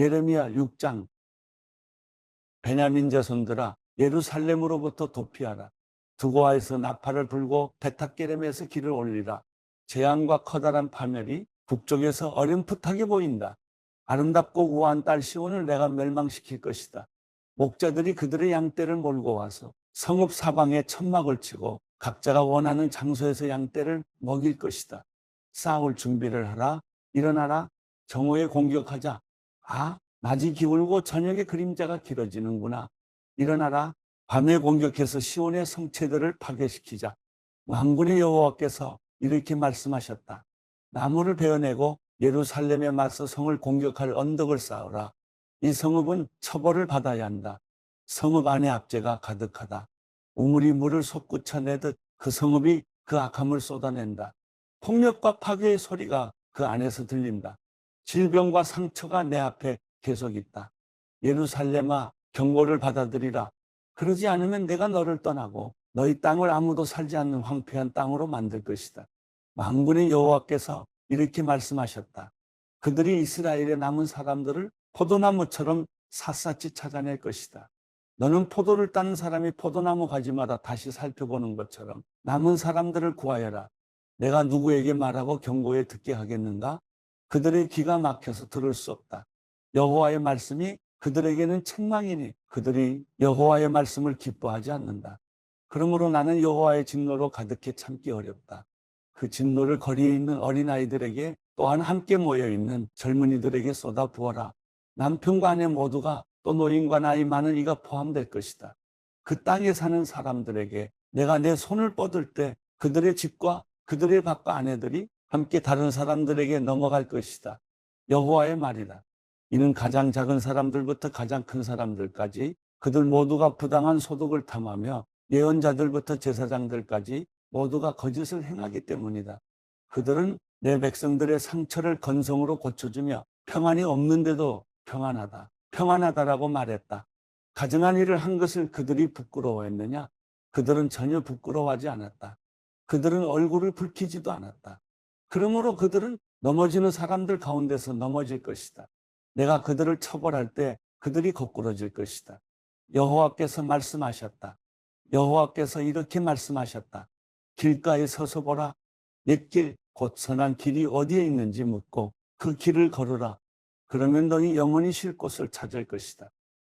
예레미야 6장. 베냐민 자손들아 예루살렘으로부터 도피하라. 두고아에서 나팔을 불고 베타게렘에서 길을 올리라. 재앙과 커다란 파멸이 북쪽에서 어렴풋하게 보인다. 아름답고 우아한 딸 시온을 내가 멸망시킬 것이다. 목자들이 그들의 양떼를 몰고 와서 성읍 사방에 천막을 치고 각자가 원하는 장소에서 양떼를 먹일 것이다. 싸울 준비를 하라. 일어나라. 정오에 공격하자. 아, 낮이 기울고 저녁의 그림자가 길어지는구나. 일어나라. 밤에 공격해서 시온의 성체들을 파괴시키자. 만군의 여호와께서 이렇게 말씀하셨다. 나무를 베어내고 예루살렘에 맞서 성을 공격할 언덕을 쌓으라. 이 성읍은 처벌을 받아야 한다. 성읍 안에 압제가 가득하다. 우물이 물을 솟구쳐내듯 그 성읍이 그 악함을 쏟아낸다. 폭력과 파괴의 소리가 그 안에서 들린다. 질병과 상처가 내 앞에 계속 있다. 예루살렘아, 경고를 받아들이라. 그러지 않으면 내가 너를 떠나고 너희 땅을 아무도 살지 않는 황폐한 땅으로 만들 것이다. 만군의 여호와께서 이렇게 말씀하셨다. 그들이 이스라엘의 남은 사람들을 포도나무처럼 샅샅이 찾아낼 것이다. 너는 포도를 따는 사람이 포도나무 가지마다 다시 살펴보는 것처럼 남은 사람들을 구하여라. 내가 누구에게 말하고 경고에 듣게 하겠는가? 그들의 귀가 막혀서 들을 수 없다. 여호와의 말씀이 그들에게는 책망이니 그들이 여호와의 말씀을 기뻐하지 않는다. 그러므로 나는 여호와의 진노로 가득해 참기 어렵다. 그 진노를 거리에 있는 어린아이들에게 또한 함께 모여있는 젊은이들에게 쏟아부어라. 남편과 아내 모두가 또 노인과 나이 많은 이가 포함될 것이다. 그 땅에 사는 사람들에게 내가 내 손을 뻗을 때 그들의 집과 그들의 밭과 아내들이 함께 다른 사람들에게 넘어갈 것이다. 여호와의 말이다. 이는 가장 작은 사람들부터 가장 큰 사람들까지 그들 모두가 부당한 소득을 탐하며 예언자들부터 제사장들까지 모두가 거짓을 행하기 때문이다. 그들은 내 백성들의 상처를 건성으로 고쳐주며 평안이 없는데도 평안하다, 평안하다라고 말했다. 가증한 일을 한 것을 그들이 부끄러워했느냐? 그들은 전혀 부끄러워하지 않았다. 그들은 얼굴을 붉히지도 않았다. 그러므로 그들은 넘어지는 사람들 가운데서 넘어질 것이다. 내가 그들을 처벌할 때 그들이 거꾸러질 것이다. 여호와께서 말씀하셨다. 여호와께서 이렇게 말씀하셨다. 길가에 서서 보라. 옛길 곧 선한 길이 어디에 있는지 묻고 그 길을 걸으라. 그러면 너희 영원히 쉴 곳을 찾을 것이다.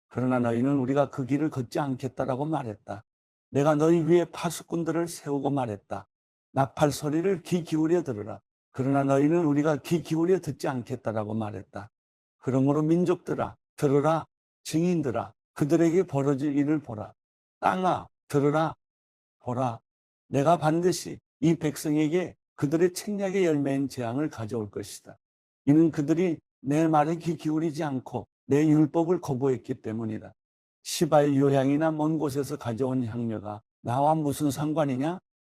그러나 너희는 우리가 그 길을 걷지 않겠다라고 말했다. 내가 너희 위에 파수꾼들을 세우고 말했다. 나팔 소리를 귀 기울여 들으라. 그러나 너희는 우리가 귀 기울여 듣지 않겠다라고 말했다. 그러므로 민족들아 들으라. 증인들아 그들에게 벌어질 일을 보라. 땅아 들으라. 보라. 내가 반드시 이 백성에게 그들의 책략의 열매인 재앙을 가져올 것이다. 이는 그들이 내 말에 귀 기울이지 않고 내 율법을 거부했기 때문이다. 시바의 요향이나 먼 곳에서 가져온 향료가 나와 무슨 상관이냐?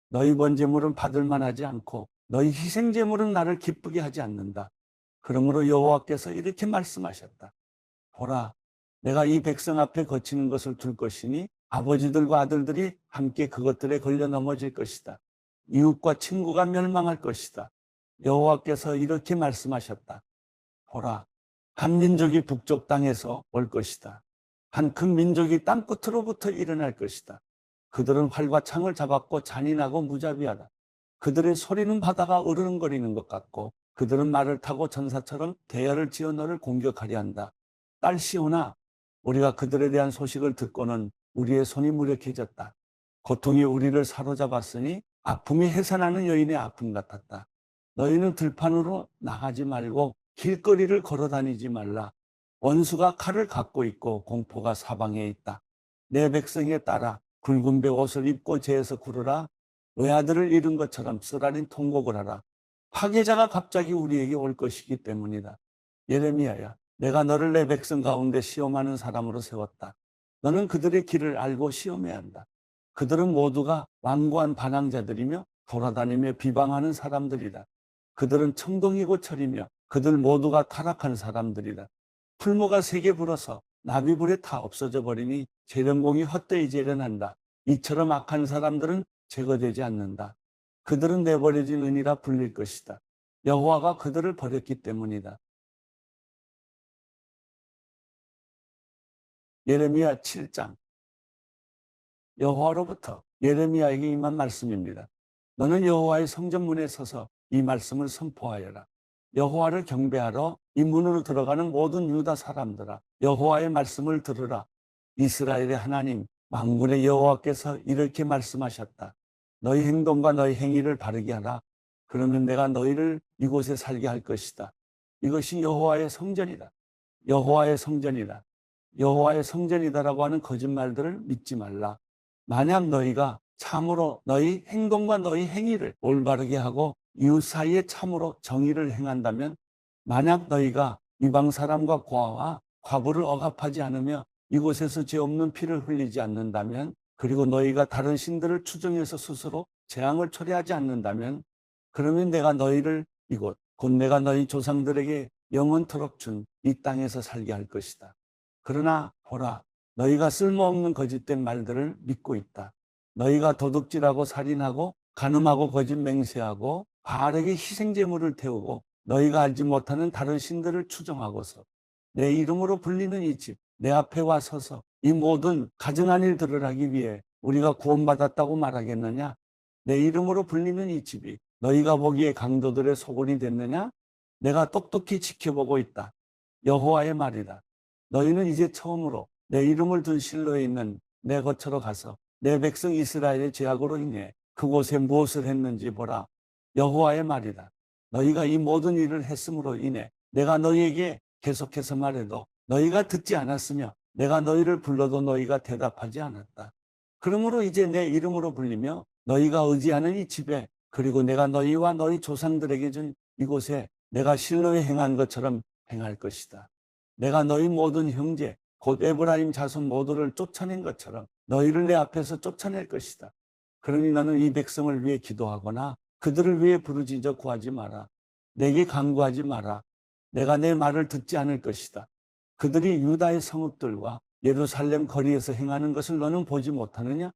너희 번제물은 받을 만하지 않고 너희 희생제물은 나를 기쁘게 하지 않는다. 그러므로 여호와께서 이렇게 말씀하셨다. 보라, 내가 이 백성 앞에 거치는 것을 둘 것이니 아버지들과 아들들이 함께 그것들에 걸려 넘어질 것이다. 이웃과 친구가 멸망할 것이다. 여호와께서 이렇게 말씀하셨다. 보라, 한 민족이 북쪽 땅에서 올 것이다. 한 큰 민족이 땅끝으로부터 일어날 것이다. 그들은 활과 창을 잡았고 잔인하고 무자비하다. 그들의 소리는 바다가 으르렁거리는 것 같고 그들은 말을 타고 전사처럼 대열을 지어 너를 공격하려 한다. 딸 시온아, 우리가 그들에 대한 소식을 듣고는 우리의 손이 무력해졌다. 고통이 우리를 사로잡았으니 아픔이 해산하는 여인의 아픔 같았다. 너희는 들판으로 나가지 말고 길거리를 걸어 다니지 말라. 원수가 칼을 갖고 있고 공포가 사방에 있다. 내 백성에 따라 굵은 배 옷을 입고 재에서 구르라. 외아들을 잃은 것처럼 쓰라린 통곡을 하라. 파괴자가 갑자기 우리에게 올 것이기 때문이다. 예레미야야, 내가 너를 내 백성 가운데 시험하는 사람으로 세웠다. 너는 그들의 길을 알고 시험해야 한다. 그들은 모두가 완고한 반항자들이며 돌아다니며 비방하는 사람들이다. 그들은 청동이고 철이며 그들 모두가 타락한 사람들이다. 풀무가 세게 불어서 나비불에 타 없어져 버리니 재련공이 헛되이 재련한다. 이처럼 악한 사람들은 제거되지 않는다. 그들은 내버려진 은이라 불릴 것이다. 여호와가 그들을 버렸기 때문이다. 예레미야 7장. 여호와로부터 예레미야에게 임한 말씀입니다. 너는 여호와의 성전문에 서서 이 말씀을 선포하여라. 여호와를 경배하러 이 문으로 들어가는 모든 유다 사람들아, 여호와의 말씀을 들으라. 이스라엘의 하나님 만군의 여호와께서 이렇게 말씀하셨다. 너희 행동과 너희 행위를 바르게 하라. 그러면 내가 너희를 이곳에 살게 할 것이다. 이것이 여호와의 성전이다. 여호와의 성전이다. 여호와의 성전이다라고 하는 거짓말들을 믿지 말라. 만약 너희가 참으로 너희 행동과 너희 행위를 올바르게 하고 이웃 사이에 참으로 정의를 행한다면, 만약 너희가 이방 사람과 고아와 과부를 억압하지 않으며 이곳에서 죄 없는 피를 흘리지 않는다면, 그리고 너희가 다른 신들을 추종해서 스스로 재앙을 초래하지 않는다면, 그러면 내가 너희를 이곳 곧 내가 너희 조상들에게 영원토록 준 이 땅에서 살게 할 것이다. 그러나 보라, 너희가 쓸모없는 거짓된 말들을 믿고 있다. 너희가 도둑질하고 살인하고 간음하고 거짓 맹세하고 바알에게 희생제물을 태우고 너희가 알지 못하는 다른 신들을 추종하고서 내 이름으로 불리는 이 집 내 앞에 와 서서 이 모든 가증한 일들을 하기 위해 우리가 구원받았다고 말하겠느냐? 내 이름으로 불리는 이 집이 너희가 보기에 강도들의 소굴이 됐느냐? 내가 똑똑히 지켜보고 있다. 여호와의 말이다. 너희는 이제 처음으로 내 이름을 둔 실로에 있는 내 거처로 가서 내 백성 이스라엘의 죄악으로 인해 그곳에 무엇을 했는지 보라. 여호와의 말이다. 너희가 이 모든 일을 했음으로 인해 내가 너희에게 계속해서 말해도 너희가 듣지 않았으며 내가 너희를 불러도 너희가 대답하지 않았다. 그러므로 이제 내 이름으로 불리며 너희가 의지하는 이 집에, 그리고 내가 너희와 너희 조상들에게 준 이곳에 내가 실로에 행한 것처럼 행할 것이다. 내가 너희 모든 형제 곧 에브라임 자손 모두를 쫓아낸 것처럼 너희를 내 앞에서 쫓아낼 것이다. 그러니 너는 이 백성을 위해 기도하거나 그들을 위해 부르짖어 구하지 마라. 내게 간구하지 마라. 내가 내 말을 듣지 않을 것이다. 그들이 유다의 성읍들과 예루살렘 거리에서 행하는 것을 너는 보지 못하느냐?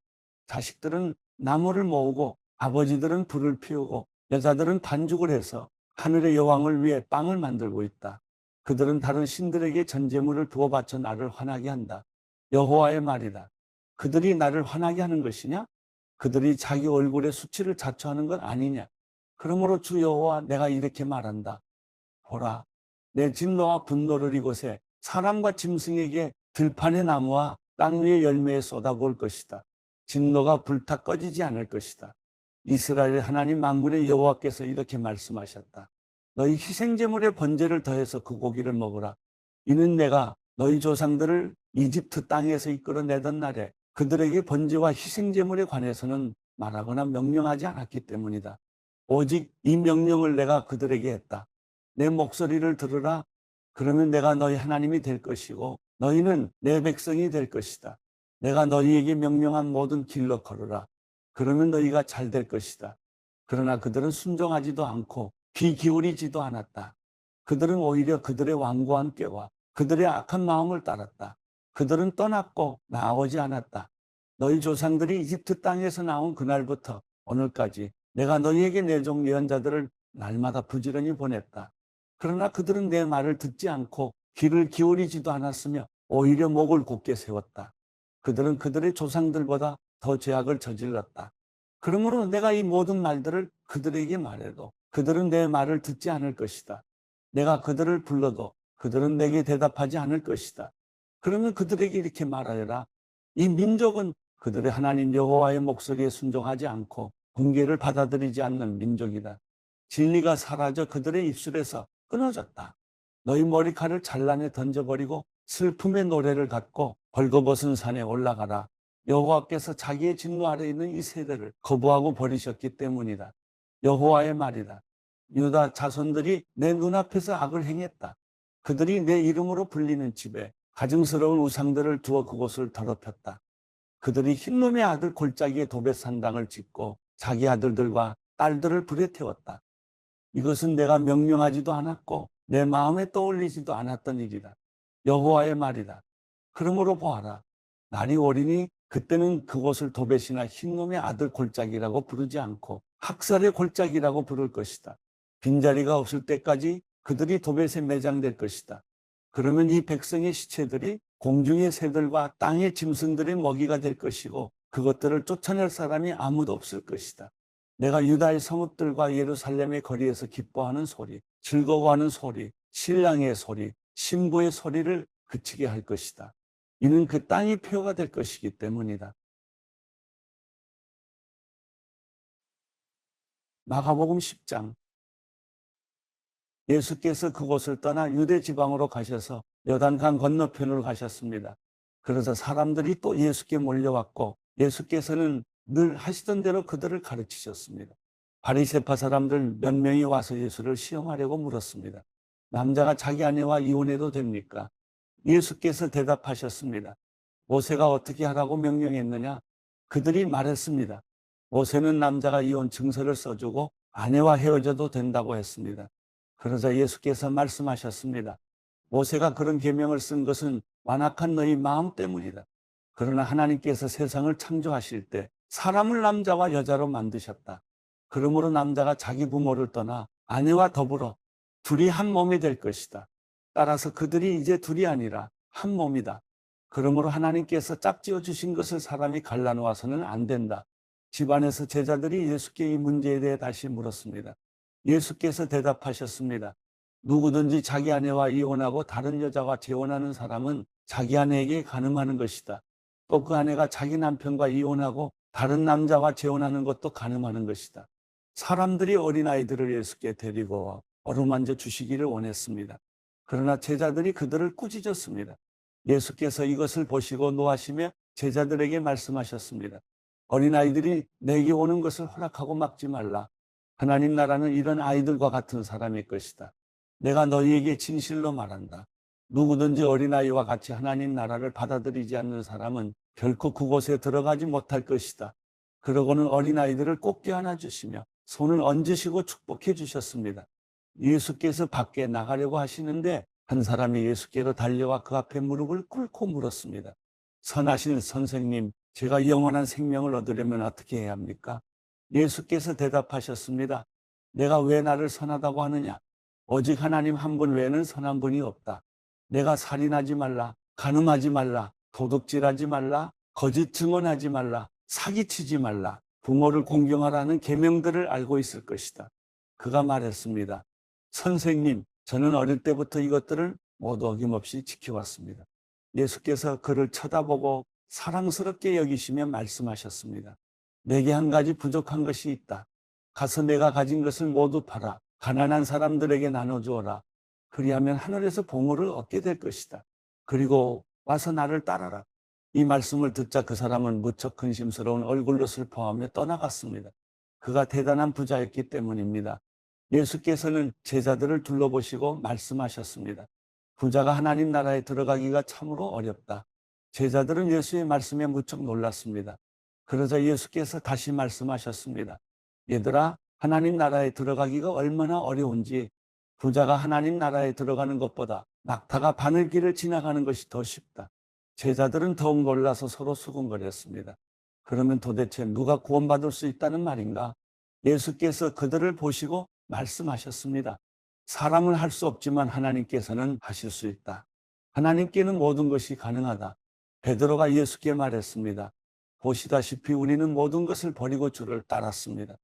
자식들은 나무를 모으고 아버지들은 불을 피우고 여자들은 반죽을 해서 하늘의 여왕을 위해 빵을 만들고 있다. 그들은 다른 신들에게 전제물을 두어 바쳐 나를 화나게 한다. 여호와의 말이다. 그들이 나를 화나게 하는 것이냐? 그들이 자기 얼굴의 수치를 자초하는 것 아니냐? 그러므로 주 여호와 내가 이렇게 말한다. 보라, 내 진노와 분노를 이곳에 사람과 짐승에게 들판의 나무와 땅 위의 열매에 쏟아부을 것이다. 진노가 불타 꺼지지 않을 것이다. 이스라엘의 하나님 만군의 여호와께서 이렇게 말씀하셨다. 너희 희생제물의 번제를 더해서 그 고기를 먹으라. 이는 내가 너희 조상들을 이집트 땅에서 이끌어내던 날에 그들에게 번제와 희생제물에 관해서는 말하거나 명령하지 않았기 때문이다. 오직 이 명령을 내가 그들에게 했다. 내 목소리를 들으라. 그러면 내가 너희 하나님이 될 것이고 너희는 내 백성이 될 것이다. 내가 너희에게 명령한 모든 길로 걸으라. 그러면 너희가 잘 될 것이다. 그러나 그들은 순종하지도 않고 귀 기울이지도 않았다. 그들은 오히려 그들의 완고한 꾀와 그들의 악한 마음을 따랐다. 그들은 떠났고 나오지 않았다. 너희 조상들이 이집트 땅에서 나온 그날부터 오늘까지 내가 너희에게 내 종 예언자들을 날마다 부지런히 보냈다. 그러나 그들은 내 말을 듣지 않고 귀를 기울이지도 않았으며 오히려 목을 곧게 세웠다. 그들은 그들의 조상들보다 더 죄악을 저질렀다. 그러므로 내가 이 모든 말들을 그들에게 말해도 그들은 내 말을 듣지 않을 것이다. 내가 그들을 불러도 그들은 내게 대답하지 않을 것이다. 그러면 그들에게 이렇게 말하여라. 이 민족은 그들의 하나님 여호와의 목소리에 순종하지 않고 훈계를 받아들이지 않는 민족이다. 진리가 사라져 그들의 입술에서 끊어졌다. 너희 머리칼을 찬란에 던져버리고 슬픔의 노래를 갖고 벌거벗은 산에 올라가라. 여호와께서 자기의 진노 아래 있는 이 세대를 거부하고 버리셨기 때문이다. 여호와의 말이다. 유다 자손들이 내 눈앞에서 악을 행했다. 그들이 내 이름으로 불리는 집에 가증스러운 우상들을 두어 그곳을 더럽혔다. 그들이 흰놈의 아들 골짜기에 도배산당을 짓고 자기 아들들과 딸들을 불에 태웠다. 이것은 내가 명령하지도 않았고 내 마음에 떠올리지도 않았던 일이다. 여호와의 말이다. 그러므로 보아라. 날이 오리니 그때는 그곳을 도벳이나 흰놈의 아들 골짜기라고 부르지 않고 학살의 골짜기라고 부를 것이다. 빈자리가 없을 때까지 그들이 도벳에 매장될 것이다. 그러면 이 백성의 시체들이 공중의 새들과 땅의 짐승들의 먹이가 될 것이고 그것들을 쫓아낼 사람이 아무도 없을 것이다. 내가 유다의 성읍들과 예루살렘의 거리에서 기뻐하는 소리, 즐거워하는 소리, 신랑의 소리, 신부의 소리를 그치게 할 것이다. 이는 그 땅이 표가 될 것이기 때문이다. 마가복음 10장. 예수께서 그곳을 떠나 유대 지방으로 가셔서 요단강 건너편으로 가셨습니다. 그래서 사람들이 또 예수께 몰려왔고 예수께서는 늘 하시던 대로 그들을 가르치셨습니다. 바리새파 사람들 몇 명이 와서 예수를 시험하려고 물었습니다. 남자가 자기 아내와 이혼해도 됩니까? 예수께서 대답하셨습니다. 모세가 어떻게 하라고 명령했느냐? 그들이 말했습니다. 모세는 남자가 이혼 증서를 써주고 아내와 헤어져도 된다고 했습니다. 그러자 예수께서 말씀하셨습니다. 모세가 그런 계명을 쓴 것은 완악한 너희 마음 때문이다. 그러나 하나님께서 세상을 창조하실 때 사람을 남자와 여자로 만드셨다. 그러므로 남자가 자기 부모를 떠나 아내와 더불어 둘이 한 몸이 될 것이다. 따라서 그들이 이제 둘이 아니라 한 몸이다. 그러므로 하나님께서 짝지어 주신 것을 사람이 갈라놓아서는 안 된다. 집안에서 제자들이 예수께 이 문제에 대해 다시 물었습니다. 예수께서 대답하셨습니다. 누구든지 자기 아내와 이혼하고 다른 여자와 재혼하는 사람은 자기 아내에게 간음하는 것이다. 또 그 아내가 자기 남편과 이혼하고 다른 남자와 재혼하는 것도 간음하는 것이다. 사람들이 어린아이들을 예수께 데리고 와 어루만져 주시기를 원했습니다. 그러나 제자들이 그들을 꾸짖었습니다. 예수께서 이것을 보시고 노하시며 제자들에게 말씀하셨습니다. 어린아이들이 내게 오는 것을 허락하고 막지 말라. 하나님 나라는 이런 아이들과 같은 사람일 것이다. 내가 너희에게 진실로 말한다. 누구든지 어린아이와 같이 하나님 나라를 받아들이지 않는 사람은 결코 그곳에 들어가지 못할 것이다. 그러고는 어린아이들을 꼭 껴안아 주시며 손을 얹으시고 축복해 주셨습니다. 예수께서 밖에 나가려고 하시는데 한 사람이 예수께로 달려와 그 앞에 무릎을 꿇고 물었습니다. 선하신 선생님, 제가 영원한 생명을 얻으려면 어떻게 해야 합니까? 예수께서 대답하셨습니다. 내가 왜 나를 선하다고 하느냐? 오직 하나님 한 분 외에는 선한 분이 없다. 내가 살인하지 말라, 간음하지 말라, 도둑질하지 말라, 거짓 증언하지 말라, 사기치지 말라, 부모를 공경하라는 계명들을 알고 있을 것이다. 그가 말했습니다. 선생님, 저는 어릴 때부터 이것들을 모두 어김없이 지켜왔습니다. 예수께서 그를 쳐다보고 사랑스럽게 여기시며 말씀하셨습니다. 내게 한 가지 부족한 것이 있다. 가서 내가 가진 것을 모두 팔아 가난한 사람들에게 나눠주어라. 그리하면 하늘에서 보물을 얻게 될 것이다. 그리고 와서 나를 따라라. 이 말씀을 듣자 그 사람은 무척 근심스러운 얼굴로 슬퍼하며 떠나갔습니다. 그가 대단한 부자였기 때문입니다. 예수께서는 제자들을 둘러보시고 말씀하셨습니다. 부자가 하나님 나라에 들어가기가 참으로 어렵다. 제자들은 예수의 말씀에 무척 놀랐습니다. 그러자 예수께서 다시 말씀하셨습니다. 얘들아, 하나님 나라에 들어가기가 얼마나 어려운지 부자가 하나님 나라에 들어가는 것보다 낙타가 바늘길을 지나가는 것이 더 쉽다. 제자들은 더욱 놀라서 서로 수군거렸습니다. 그러면 도대체 누가 구원받을 수 있다는 말인가? 예수께서 그들을 보시고 말씀하셨습니다. 사람은 할 수 없지만 하나님께서는 하실 수 있다. 하나님께는 모든 것이 가능하다. 베드로가 예수께 말했습니다. 보시다시피 우리는 모든 것을 버리고 주를 따랐습니다.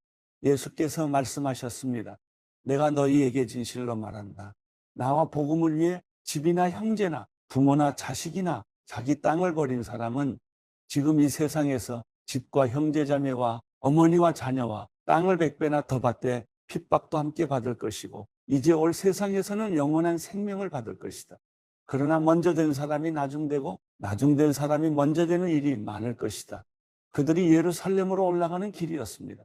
예수께서 말씀하셨습니다. 내가 너희에게 진실로 말한다. 나와 복음을 위해 집이나 형제나 부모나 자식이나 자기 땅을 버린 사람은 지금 이 세상에서 집과 형제자매와 어머니와 자녀와 땅을 100배나 더 받되 핍박도 함께 받을 것이고 이제 올 세상에서는 영원한 생명을 받을 것이다. 그러나 먼저 된 사람이 나중되고 나중된 사람이 먼저 되는 일이 많을 것이다. 그들이 예루살렘으로 올라가는 길이었습니다.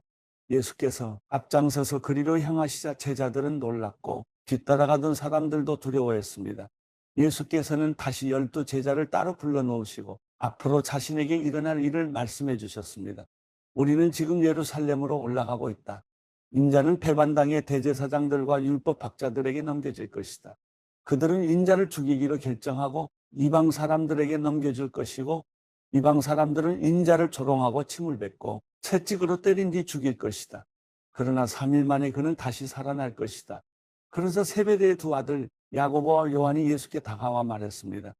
예수께서 앞장서서 그리로 향하시자 제자들은 놀랐고 뒤따라가던 사람들도 두려워했습니다. 예수께서는 다시 12 제자를 따로 불러놓으시고 앞으로 자신에게 일어날 일을 말씀해 주셨습니다. 우리는 지금 예루살렘으로 올라가고 있다. 인자는 배반당의 대제사장들과 율법학자들에게 넘겨질 것이다. 그들은 인자를 죽이기로 결정하고 이방 사람들에게 넘겨줄 것이고 이방 사람들은 인자를 조롱하고 침을 뱉고 채찍으로 때린 뒤 죽일 것이다. 그러나 3일 만에 그는 다시 살아날 것이다. 그래서 세베대의 두 아들 야고보와 요한이 예수께 다가와 말했습니다.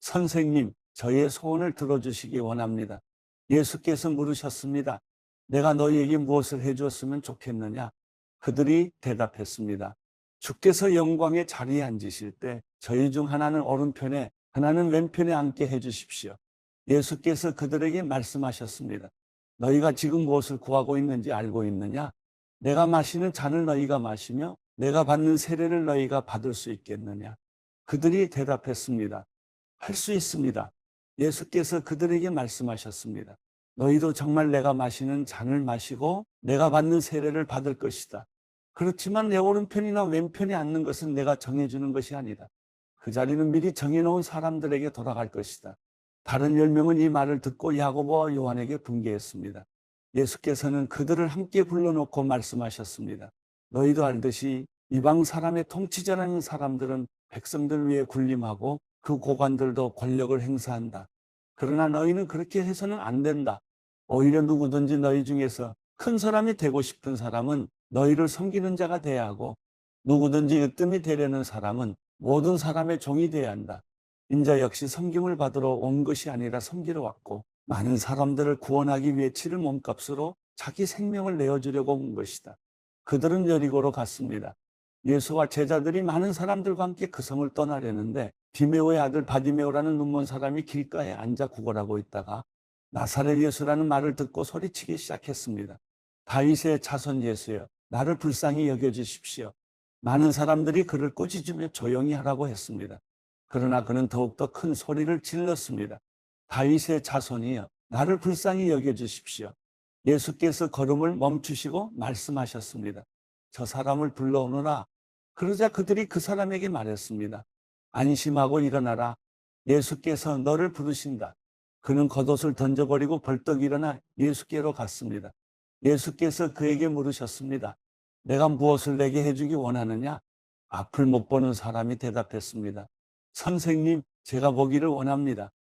선생님, 저의 소원을 들어주시기 원합니다. 예수께서 물으셨습니다. 내가 너희에게 무엇을 해주었으면 좋겠느냐? 그들이 대답했습니다. 주께서 영광의 자리에 앉으실 때 저희 중 하나는 오른편에 하나는 왼편에 앉게 해주십시오. 예수께서 그들에게 말씀하셨습니다. 너희가 지금 무엇을 구하고 있는지 알고 있느냐? 내가 마시는 잔을 너희가 마시며 내가 받는 세례를 너희가 받을 수 있겠느냐? 그들이 대답했습니다. 할 수 있습니다. 예수께서 그들에게 말씀하셨습니다. 너희도 정말 내가 마시는 잔을 마시고 내가 받는 세례를 받을 것이다. 그렇지만 내 오른편이나 왼편에 앉는 것은 내가 정해주는 것이 아니다. 그 자리는 미리 정해놓은 사람들에게 돌아갈 것이다. 다른 10명은 이 말을 듣고 야고보와 요한에게 분개했습니다. 예수께서는 그들을 함께 불러놓고 말씀하셨습니다. 너희도 알듯이 이방 사람의 통치자라는 사람들은 백성들 위에 군림하고 그 고관들도 권력을 행사한다. 그러나 너희는 그렇게 해서는 안 된다. 오히려 누구든지 너희 중에서 큰 사람이 되고 싶은 사람은 너희를 섬기는 자가 돼야 하고 누구든지 으뜸이 되려는 사람은 모든 사람의 종이 돼야 한다. 인자 역시 섬김을 받으러 온 것이 아니라 섬기러 왔고 많은 사람들을 구원하기 위해 치를 몸값으로 자기 생명을 내어주려고 온 것이다. 그들은 여리고로 갔습니다. 예수와 제자들이 많은 사람들과 함께 그 성을 떠나려는데 디메오의 아들 바디메오라는 눈먼 사람이 길가에 앉아 구걸하고 있다가 나사렛 예수라는 말을 듣고 소리치기 시작했습니다. 다윗의 자손 예수여, 나를 불쌍히 여겨주십시오. 많은 사람들이 그를 꾸짖으며 조용히 하라고 했습니다. 그러나 그는 더욱더 큰 소리를 질렀습니다. 다윗의 자손이여, 나를 불쌍히 여겨주십시오. 예수께서 걸음을 멈추시고 말씀하셨습니다. 저 사람을 불러오너라. 그러자 그들이 그 사람에게 말했습니다. 안심하고 일어나라. 예수께서 너를 부르신다. 그는 겉옷을 던져버리고 벌떡 일어나 예수께로 갔습니다. 예수께서 그에게 물으셨습니다. 내가 무엇을 내게 해주기 원하느냐? 앞을 못 보는 사람이 대답했습니다. 선생님, 제가 보기를 원합니다.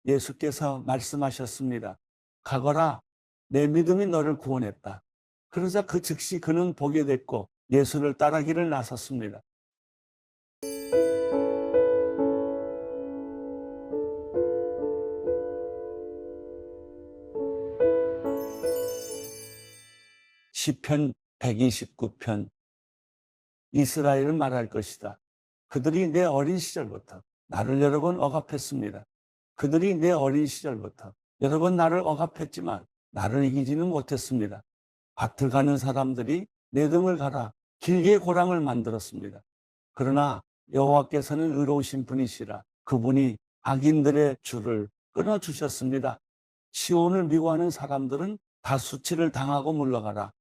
예수께서 말씀하셨습니다. 가거라. 내 믿음이 너를 구원했다. 그러자 그 즉시 그는 보게 됐고 예수를 따르기를 나섰습니다. 시편 129편. 이스라엘은 말할 것이다. 그들이 내 어린 시절부터 나를 여러 번 억압했습니다. 그들이 내 어린 시절부터 여러 번 나를 억압했지만 나를 이기지는 못했습니다. 밭을 가는 사람들이 내 등을 갈아 길게 고랑을 만들었습니다. 그러나 여호와께서는 의로우신 분이시라 그분이 악인들의 줄을 끊어주셨습니다. 시온을 미워하는 사람들은 다 수치를 당하고 물러가라.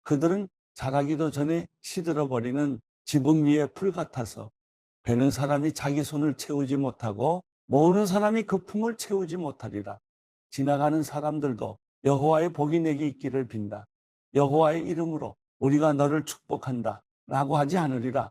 그들은 자라기도 전에 시들어버리는 지붕 위의 풀 같아서 베는 사람이 자기 손을 채우지 못하고 모으는 사람이 그 품을 채우지 못하리라. 지나가는 사람들도 여호와의 복이 내게 있기를 빈다. 여호와의 이름으로 우리가 너를 축복한다 라고 하지 않으리라.